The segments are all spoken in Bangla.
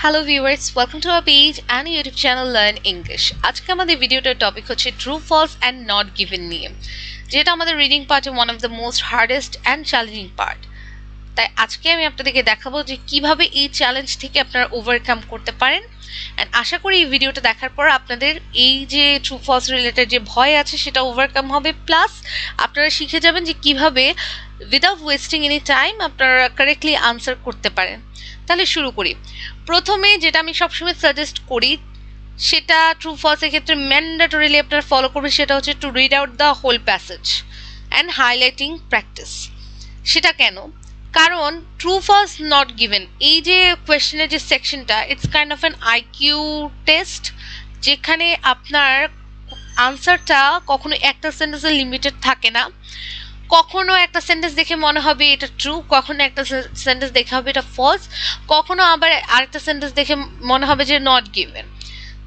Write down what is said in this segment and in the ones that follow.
Hello viewers, welcome to our page and YouTube channel learn English. আজকে আমাদের ভিডিওটার টপিক হচ্ছে true false and not given নিয়ে, যেটা আমাদের রিডিং পার্টে one of the most hardest and challenging part. তাই আজকে আমি আপনাদেরকে দেখাবো যে কিভাবে এই চ্যালেঞ্জ থেকে আপনারা ওভারকাম করতে পারেন। অ্যান্ড আশা করি এই ভিডিওটা দেখার পর আপনাদের এই যে ট্রু ফলস রিলেটেড যে ভয় আছে সেটা ওভারকাম হবে, প্লাস আপনারা শিখে যাবেন যে কিভাবে উইদাউট ওয়েস্টিং এনি টাইম আপনারা কারেক্টলি আনসার করতে পারেন। তাহলে শুরু করি। প্রথমে যেটা আমি সবসময় সাজেস্ট করি সেটা ট্রু ফলসের ক্ষেত্রে ম্যান্ডেটরিলি আপনারা ফলো করবেন, সেটা হচ্ছে to read out the whole passage and highlighting practice. সেটা কেন? কারণ ট্রু ফলস নট গিভেন এই যে কোয়েশ্চেনের যে সেকশনটা, it's kind of an IQ test, যেখানে আপনার আনসারটা কখনো একটা সেন্টেন্সে লিমিটেড থাকে না। কখনো একটা সেন্টেন্স দেখে মনে হবে এটা ট্রু, কখনো একটা সেন্টেন্স দেখে হবে এটা ফলস, কখনো আবার আরেকটা সেন্টেন্স দেখে মনে হবে যে নট গিভেন।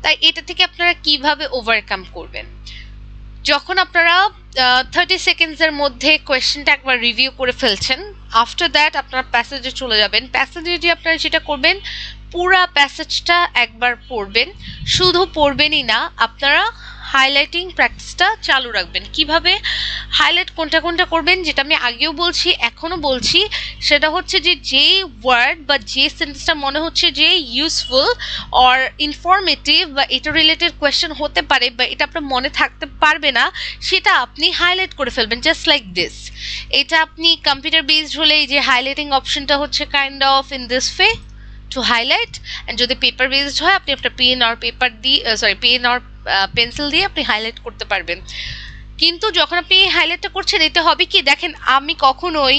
তাই এটা থেকে আপনারা কিভাবে ওভারকাম করবেন? যখন আপনারা 30 সেকেন্ডসের মধ্যে কোয়েশ্চেনটা একবার রিভিউ করে ফেলছেন, আফটার দ্যাট আপনারা প্যাসেজে চলে যাবেন। প্যাসেজে যে আপনারা যেটা করবেন, পুরা প্যাসেজটা একবার পড়বেন। শুধু পড়বেনই না, আপনারা হাইলাইটিং প্র্যাকটিসটা চালু রাখবেন। কিভাবে হাইলাইট কোনটা কোনটা করবেন, যেটা আমি আগেও বলছি এখনও বলছি, সেটা হচ্ছে যে যেই ওয়ার্ড বা যে সেন্টেন্সটা মনে হচ্ছে যে ইউজফুল অর ইনফরমেটিভ বা এটা রিলেটেড কোয়েশ্চেন হতে পারে বা এটা আপনার মনে থাকতে পারবে না, সেটা আপনি হাইলাইট করে ফেলবেন, জাস্ট লাইক দিস। এটা আপনি কম্পিউটার বেসড হলে এই যে হাইলাইটিং অপশনটা হচ্ছে kind of in this way to highlight. And যদি পেপার বেসড হয়, আপনি আপনার পেন আর পেপার দিয়ে পেন আর পেন্সিল দিয়ে আপনি হাইলাইট করতে পারবেন। কিন্তু যখন আপনি হাইলাইটটা করছেন, এতে হবে কি, দেখেন আমি কখনোই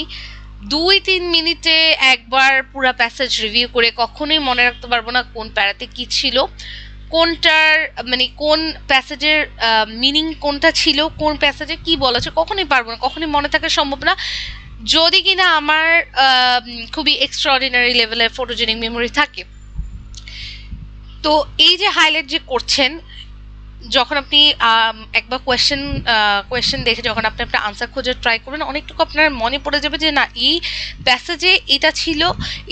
2-3 মিনিটে একবার পুরো প্যাসেজ রিভিউ করে কখনোই মনে রাখতে পারবো না কোন প্যারাতে কি ছিল, কোনটার মানে কোন প্যাসেজের মিনিং কোনটা ছিল, কোন প্যাসেজে কি বলা আছে, কখনোই পারবো না, কখনোই মনে থাকা সম্ভব না, যদি কিনা আমার খুবই এক্সট্রাঅর্ডিনারি লেভেলের ফটোজেনিক মেমোরি থাকে। তো এই যে হাইলাইট যে করছেন, যখন আপনি একবার কোয়েশ্চেন দেখে যখন আপনি আপনার আনসার খোঁজার ট্রাই করবেন, অনেকটুকু আপনার মনে পড়ে যাবে যে না, এই প্যাসেজে এটা ছিল,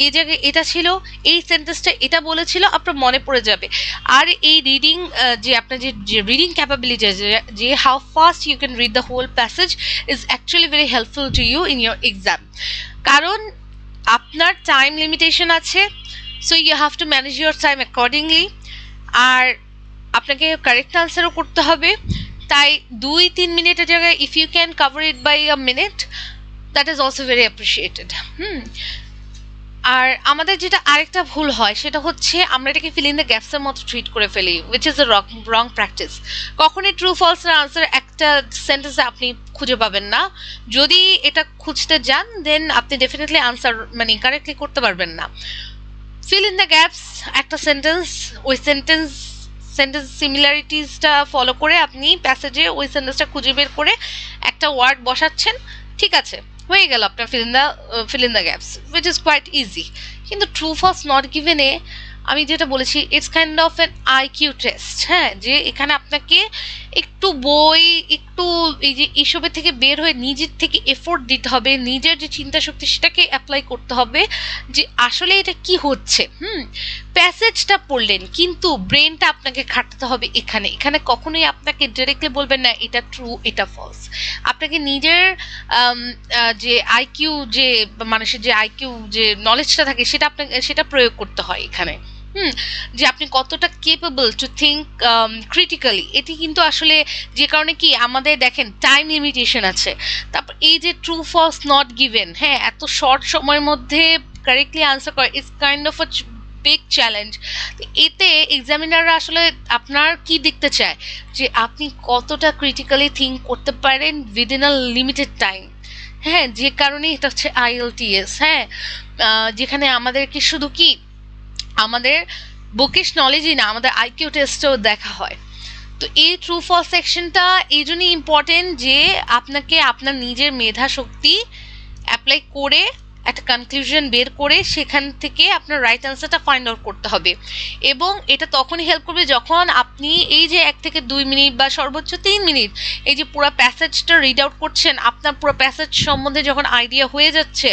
এই জায়গায় এটা ছিল, এই সেন্টেন্সটা এটা বলেছিল, আপনার মনে পড়ে যাবে। আর এই রিডিং যে আপনার যে রিডিং ক্যাপাবিলিটি, যে how fast you can read the whole passage is actually very helpful to you in your exam. কারণ আপনার টাইম লিমিটেশন আছে, so you have to manage your time accordingly. আর আপনাকে কারেক্ট আনসারও করতে হবে। তাই 2-3 মিনিটের জায়গায় if you can cover it by a minute, that is also very appreciated. আর আমাদের যেটা আরেকটা ভুল হয় সেটা হচ্ছে আমরা এটাকে ফিল ইন দ্য গ্যাপসের মতো ট্রিট করে ফেলি, which is the wrong practice. কখনই ট্রু ফলসের আনসার একটা সেন্টেন্সে আপনি খুঁজে পাবেন না। যদি এটা খুঁজতে যান, দেন আপনি ডেফিনেটলি আনসার মানে কারেক্টলি করতে পারবেন না। ফিল ইন দ্য গ্যাপস, একটা সেন্টেন্স, ওই সেন্টেন্স সিমিলারিটিসটা ফলো করে আপনি প্যাসেজে ওই সেন্টেন্সটা খুঁজে বের করে একটা ওয়ার্ড বসাচ্ছেন, ঠিক আছে, হয়ে গেল আপনার fill in the gaps, which is quite easy. কিন্তু ট্রু ফলস নট গিভেনে আমি যেটা বলেছি, it's kind of an IQ test. হ্যাঁ, যে এখানে আপনাকে একটু বই, একটু এই যে এইসবের থেকে বের হয়ে নিজের থেকে এফোর্ট দিতে হবে, নিজের যে চিন্তা শক্তি সেটাকে অ্যাপ্লাই করতে হবে যে আসলে এটা কি হচ্ছে। প্যাসেজটা পড়লেন, কিন্তু ব্রেনটা আপনাকে খাটাতে হবে এখানে। এখানে কখনোই আপনাকে ডিরেক্টলি বলবেন না এটা ট্রু এটা ফলস। আপনাকে নিজের যে আইকিউ, যে মানুষের যে আইকিউ যে নলেজটা থাকে, সেটা প্রয়োগ করতে হয় এখানে। যে আপনি কতটা কেপেবল টু থিঙ্ক ক্রিটিক্যালি। এটি কিন্তু আসলে যে কারণে কি আমাদের দেখেন টাইম লিমিটেশন আছে। তারপর এই যে ট্রু ফলস নট গিভেন, হ্যাঁ, এত শর্ট সময়ের মধ্যে কারেক্টলি আনসার করা is kind of a big challenge. এতে এক্সামিনাররা আসলে আপনার কি দেখতে চায়, যে আপনি কতটা ক্রিটিক্যালি থিঙ্ক করতে পারেন উইদিন আ লিমিটেড টাইম। হ্যাঁ, যে কারণে এটা হচ্ছে IELTS। হ্যাঁ, যেখানে আমাদেরকে শুধু কি আমাদের বুকিশ নলেজই না, আমাদের আইকিউ টেস্টও দেখা হয়। তো এই ট্রু ফলস সেকশনটা এই জন্যই ইম্পর্টেন্ট যে আপনাকে আপনার নিজের মেধা শক্তি অ্যাপ্লাই করে একটা কনক্লুশন বের করে সেখান থেকে আপনার রাইট অ্যান্সারটা ফাইন্ড আউট করতে হবে। এবং এটা তখনই হেল্প করবে যখন আপনি এই যে 1 থেকে 2 মিনিট বা সর্বোচ্চ 3 মিনিট এই যে পুরো প্যাসেজটা রিড আউট করছেন, আপনার পুরো প্যাসেজ সম্বন্ধে যখন আইডিয়া হয়ে যাচ্ছে,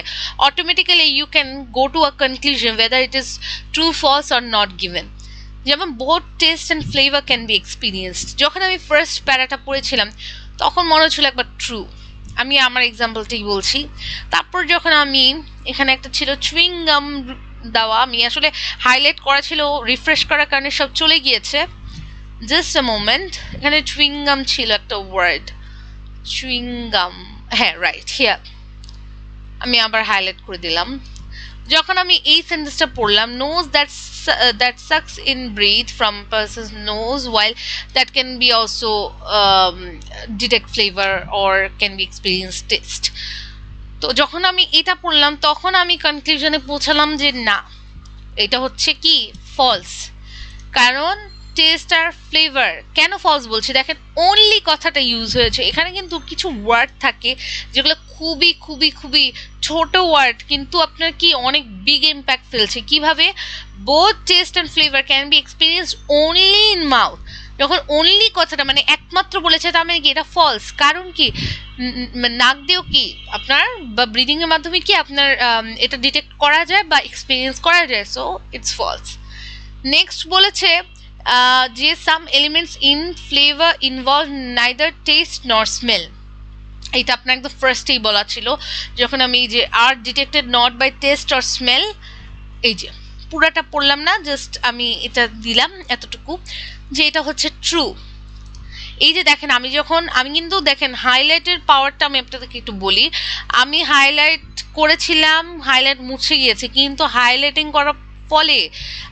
automatically you can go to a conclusion whether it is true, false or not given. যেমন both taste and flavor can be experienced. যখন আমি ফার্স্ট প্যারাটা পড়েছিলাম তখন মনে হচ্ছিল একবার ট্রু, আমি আমার এক্সাম্পলটাই বলছি। তারপর যখন আমি এখানে একটা ছিল চুইং গাম দেওয়া, আমি আসলে হাইলাইট করা ছিল, রিফ্রেশ করার কারণে সব চলে গিয়েছে, জাস্ট আ মোমেন্ট। এখানে চুইং গাম ছিল একটা ওয়ার্ড, চুইং গাম, হ্যাঁ রাইট, হিয়ার আমি আবার হাইলাইট করে দিলাম। যখন আমি এই সেন্টেন্সটা পড়লাম, nose that sucks in breath from person's nose, while that can be also detect flavor or can be experience taste. তো যখন আমি এটা পড়লাম তখন আমি কনক্লুশনে পৌঁছালাম যে না, এটা হচ্ছে কি ফলস, কারণ টেস্ট আর ফ্লেভার। কেন ফলস বলছি দেখেন, অনলি কথাটা ইউজ হয়েছে, এখানে কিন্তু কিছু ওয়ার্ড থাকে যেগুলো খুবই খুবই খুবই ছোট ওয়ার্ড কিন্তু আপনার কি অনেক বিগ ইম্প্যাক্ট ফেলছে। কিভাবে? Both test and flavour can be experienced only in mouth. যখন অনলি কথাটা মানে একমাত্র বলেছে তার মানে কি এটা ফলস, কারণ কি নাক দিয়েও কি আপনার বা ব্রিদিং এর মাধ্যমে কি আপনার এটা ডিটেক্ট করা যায় বা এক্সপিরিয়েন্স করা যায়, সো ইটস ফলস। নেক্সট বলেছে যে some elements in flavour involve neither taste nor smell. এটা আপনার একদম ফার্স্টেই বলা ছিল যখন আমি এই যে are detected not by taste or smell, এই যে পুরাটা পড়লাম না, জাস্ট আমি এটা দিলাম এতটুকু যে এটা হচ্ছে ট্রু। এই যে দেখেন আমি কিন্তু দেখেন হাইলাইটের পাওয়ারটা আমি আপনাদেরকে একটু বলি। আমি হাইলাইট করেছিলাম, হাইলাইট মুছে গিয়েছে, কিন্তু হাইলাইটিং করার ফলে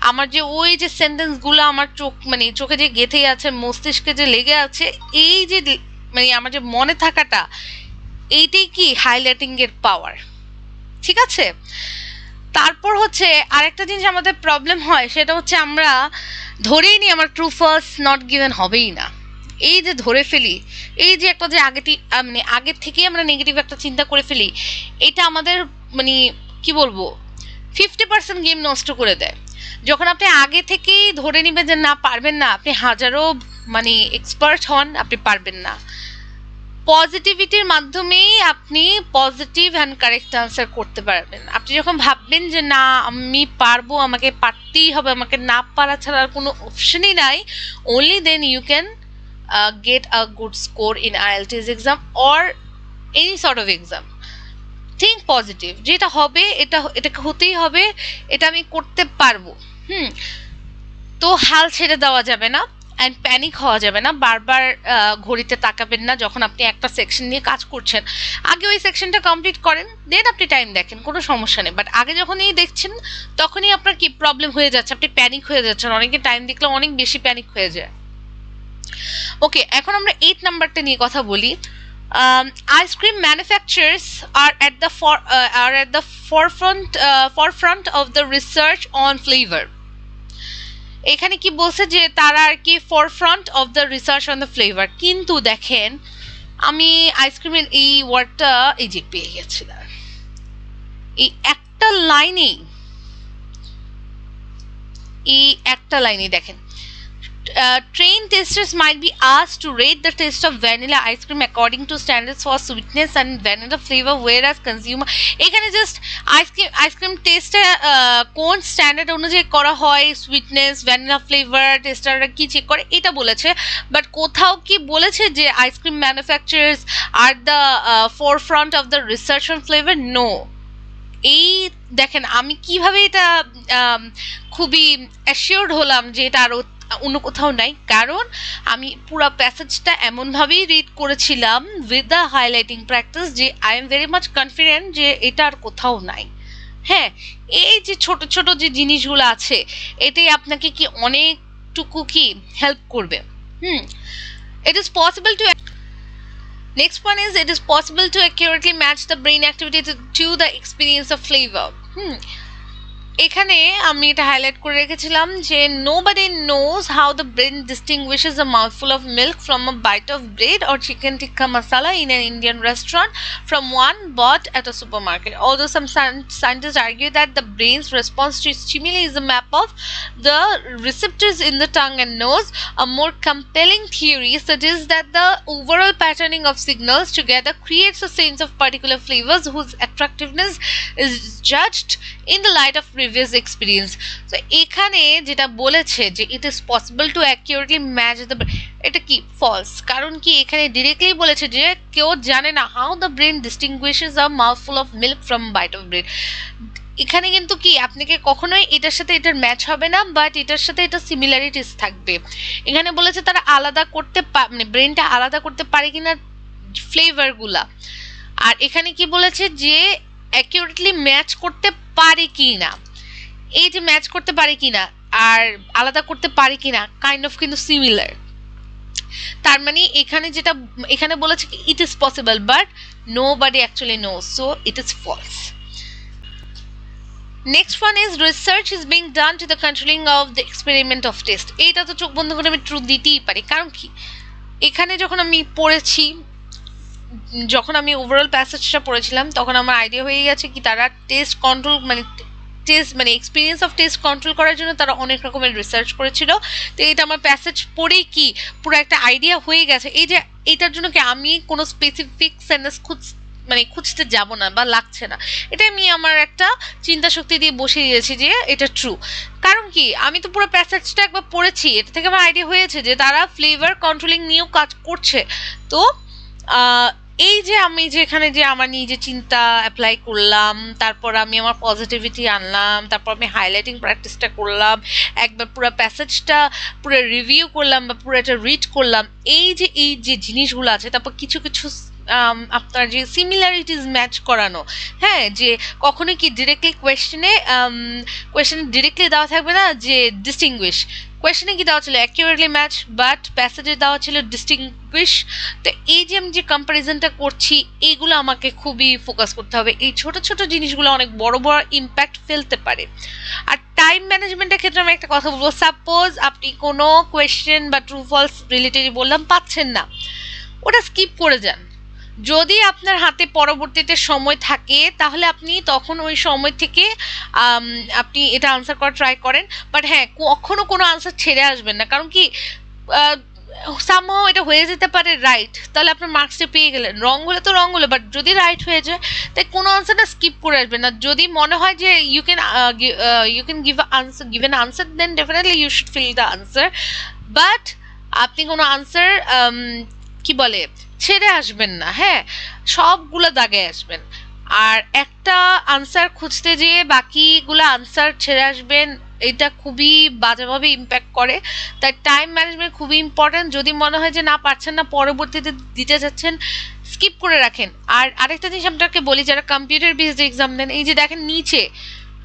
আমার যে ওই যে সেন্টেন্সগুলো আমার চোখে যে গেঁথে আছে, মস্তিষ্কে যে লেগে আছে, এই যে মানে আমার যে মনে থাকাটা, এইটাই কি হাইলাইটিং এর পাওয়ার। ঠিক আছে, তারপর হচ্ছে আরেকটা জিনিস আমাদের প্রবলেম হয়, সেটা হচ্ছে আমরা ধরেই নি আমার ট্রু ফলস নট গিভেন হবেই না। এই যে ধরে ফেলি, এই যে একটা যে আগের থেকেই আমরা নেগেটিভ একটা চিন্তা করে ফেলি, এটা আমাদের মানে কি বলবো 50% গেম নষ্ট করে দেয়। যখন আপনি আগে থেকেই ধরে নিবেন যে না পারবেন না, আপনি হাজারো এক্সপার্ট হন, আপনি পারবেন না। পজিটিভিটির মাধ্যমেই আপনি পজিটিভ অ্যান্ড কারেক্ট আনসার করতে পারবেন। আপনি যখন ভাববেন যে না আমি পারবো, আমাকে পারতেই হবে, আমাকে না পারা ছাড়া আর কোনো অপশনই নাই, only then you can get a good score in IELTS exam or any sort of exam. Think positive, যেটা হবে এটা হতেই হবে, এটা আমি করতে পারবো। তো হাল ছেড়ে দেওয়া যাবে না অ্যান্ড প্যানিক হওয়া যাবে না। বারবার ঘড়িতে তাকাবেন না যখন আপনি একটা সেকশন নিয়ে কাজ করছেন। আগে ওই সেকশনটা কমপ্লিট করেন, দেন আপনি টাইম দেখেন, কোনো সমস্যা নেই। বাট আগে যখনই দেখছেন তখনই আপনার কি প্রবলেম হয়ে যাচ্ছে, আপনি প্যানিক হয়ে যাচ্ছেন। অনেকে টাইম দেখলে অনেক বেশি প্যানিক হয়ে যায়। ওকে, এখন আমরা 8 নাম্বারটা নিয়ে কথা বলি। Ice cream manufacturers are at the forefront of the research on flavor. এখানে কি বলছে যে তারা আর কি ফরফ্রন্ট of the research on the flavour. কিন্তু দেখেন আমি আইসক্রিমের এই ওয়ার্ডটা এই যে পেয়ে গেছিলাম, এই একটা লাইনে দেখেন, trained testers might be asked to rate the taste of vanilla ice cream according to standards for sweetness and vanilla flavor, whereas consumer এখানে জাস্ট আইসক্রিম টেস্টে কোন স্ট্যান্ডার্ড অনুযায়ী করা হয়, সুইটনেস, ভ্যানিলা ফ্লেভার টেস্টাররা কি চেক করে এটা বলেছে। বাট কোথাও কি বলেছে যে ice cream manufacturers are the forefront of the research on flavour? No. এই দেখেন আমি কিভাবে এটা খুবই অ্যাসিওর্ড হলাম যে এটা আরো অন্য কোথাও নাই, কারণ আমি পুরো প্যাসেজটা এমনভাবেই রিড করেছিলাম উইথ দ্য হাইলাইটিং প্র্যাকটিস যে I am very much confident যে এটা আর কোথাও নাই। হ্যাঁ, এই যে ছোট ছোট যে জিনিসগুলো আছে এটাই আপনাকে কি অনেকটুকু কি হেল্প করবে। It is possible to Next one is, it is possible to accurately match the brain activity to the experience of flavor. এখানে আমি এটা হাইলাইট করে রেখেছিলাম যে nobody knows how the brain distinguishes a mouthful of milk from a bite of bread or chicken tikka masala in an Indian restaurant from one bought at a supermarket. Although some scientists argue that the brain's response to stimuli is a map of the receptors in the tongue and nose, a more compelling theory suggests that the overall patterning of signals together creates a sense of particular flavors whose attractiveness is judged in the light of previous experience. So এখানে যেটা বলেছে যে it is possible to accurately match the এটা কি false, কারণ কি এখানে ডিরেক্টলি বলেছে যে কেউ জানে না how the brain distinguishes a mouthful of milk from a bite of bread. এখানে কিন্তু কি আপনাকে কখনোই এটার সাথে এটার ম্যাচ হবে না, বাট এটার সাথে এটা সিমিলারিটিস থাকবে। এখানে বলেছে তারা আলাদা করতে মানে ব্রেনটা আলাদা করতে পারে কিনা ফ্লেভারগুলা, আর এখানে কি বলেছে যে অ্যাকিউরেটলি ম্যাচ করতে পারে কিনা, এই যে ম্যাচ করতে পারে কিনা আর আলাদা করতে পারে কিনা কাইন্ড অফ কিন্তু সিমিলার। তার মানে এখানে যেটা এখানে বলেছে কি it is possible but nobody actually knows, so it is false. Next one is research is being done to the controlling of the experiment of taste. এইটা তো চোখ বন্ধ করে আমি ট্রু দিতেই পারি, কারণ কি এখানে যখন আমি পড়েছি, যখন আমি ওভারঅল প্যাসেজটা পড়েছিলাম তখন আমার আইডিয়া হয়ে গেছে কি তারা টেস্ট কন্ট্রোল মানে এক্সপিরিয়েন্স অফ টেস্ট কন্ট্রোল করার জন্য তারা অনেক রকমের রিসার্চ করেছিল। তো এটা আমার প্যাসেজ পড়েই কি পুরো একটা আইডিয়া হয়ে গেছে এই যে এইটার জন্য কি আমি কোনো স্পেসিফিক সেন্টেন্স খুঁজতে যাব না বা লাগছে না, এটা আমি আমার একটা চিন্তা শক্তি দিয়ে বসে দিয়েছি যে এটা ট্রু। কারণ কি আমি তো পুরো প্যাসেজটা একবার পড়েছি, এটা থেকে আমার আইডিয়া হয়েছে যে তারা ফ্লেভার কন্ট্রোলিং নিয়েও কাজ করছে। তো এই যে আমি যে এখানে যে আমার নিজে চিন্তা অ্যাপ্লাই করলাম, তারপর আমি আমার পজিটিভিটি আনলাম, তারপর আমি হাইলাইটিং প্র্যাকটিসটা করলাম, একবার পুরো প্যাসেজটা পুরো রিভিউ করলাম বা পুরো এটা রিড করলাম, এই যে জিনিসগুলো আছে, তারপর কিছু আপনার যে সিমিলারিটিস ম্যাচ করানো, হ্যাঁ, যে কখনোই কি ডিরেক্টলি কোয়েশ্চেনে ডিরেক্টলি দেওয়া থাকবে না যে ডিস্টিংগুইশ, কোয়েশ্চেনে কি দেওয়া ছিল অ্যাকিউরেটলি ম্যাচ, বাট প্যাসেজে দেওয়া ছিল ডিস্টিংগুইশ। তো এই যে আমি যে কম্প্যারিজনটা করছি এইগুলো আমাকে খুবই ফোকাস করতে হবে, এই ছোট ছোট জিনিসগুলো অনেক বড় বড় ইম্প্যাক্ট ফেলতে পারে। আর টাইম ম্যানেজমেন্টের ক্ষেত্রে আমি একটা কথা বলবো, সাপোজ আপনি কোনো কোয়েশ্চেন বা ট্রু ফলস রিলেটেড বললাম পাচ্ছেন না, ওটা স্কিপ করে যান। যদি আপনার হাতে পরবর্তীতে সময় থাকে তাহলে আপনি তখন ওই সময় থেকে আপনি এটা আনসার করা ট্রাই করেন, বাট হ্যাঁ কখনো কোনো আনসার ছেড়ে আসবেন না, কারণ কি সামহাও এটা হয়ে যেতে পারে রাইট, তাহলে আপনার মার্কসটা পেয়ে গেলেন, রং হলে তো রং হলো, বাট যদি রাইট হয়ে যায় তাই কোনো আনসারটা স্কিপ করে আসবেন না। যদি মনে হয় যে you can give an answer then definitely you should fill the answer, but আপনি কোনো আনসার কি বলে ছেড়ে আসবেন না, হ্যাঁ সবগুলো দাগে আসবেন। আর একটা আনসার খুঁজতে যেয়ে বাকিগুলো আনসার ছেড়ে আসবেন, এটা খুবই বাজেভাবে ইম্প্যাক্ট করে। তাই টাইম ম্যানেজমেন্ট খুবই ইম্পর্টেন্ট। যদি মনে হয় যে না পারছেন না, পরবর্তীতে দিতে যাচ্ছেন, স্কিপ করে রাখেন। আর আরেকটা জিনিস আপনাকে বলি, যারা কম্পিউটার বেসড এক্সাম দেন, এই যে দেখেন নিচে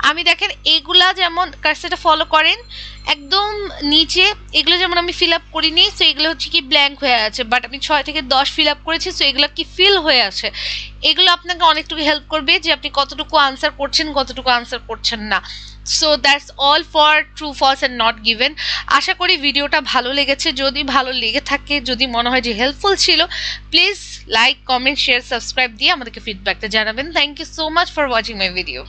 আমি দেখেন এগুলা যেমন কার্সেটা ফলো করেন একদম নিচে, এগুলো যেমন আমি ফিল আপ করিনি, সো এগুলো হচ্ছে কি ব্ল্যাঙ্ক হয়ে আছে, বাট আমি 6 থেকে 10 ফিল আপ করেছি, সো এগুলো কি ফিল হয়ে আছে। এগুলো আপনাকে অনেকটুকু হেল্প করবে যে আপনি কতটুকু আনসার করছেন, কতটুকু আনসার করছেন না। So that's all for true false and not given. আশা করি ভিডিওটা ভালো লেগেছে। যদি ভালো লেগে থাকে, যদি মনে হয় যে হেল্পফুল ছিল, please like, comment, share, subscribe দিয়ে আমাদেরকে ফিডব্যাকটা জানাবেন। Thank you so much for watching my video.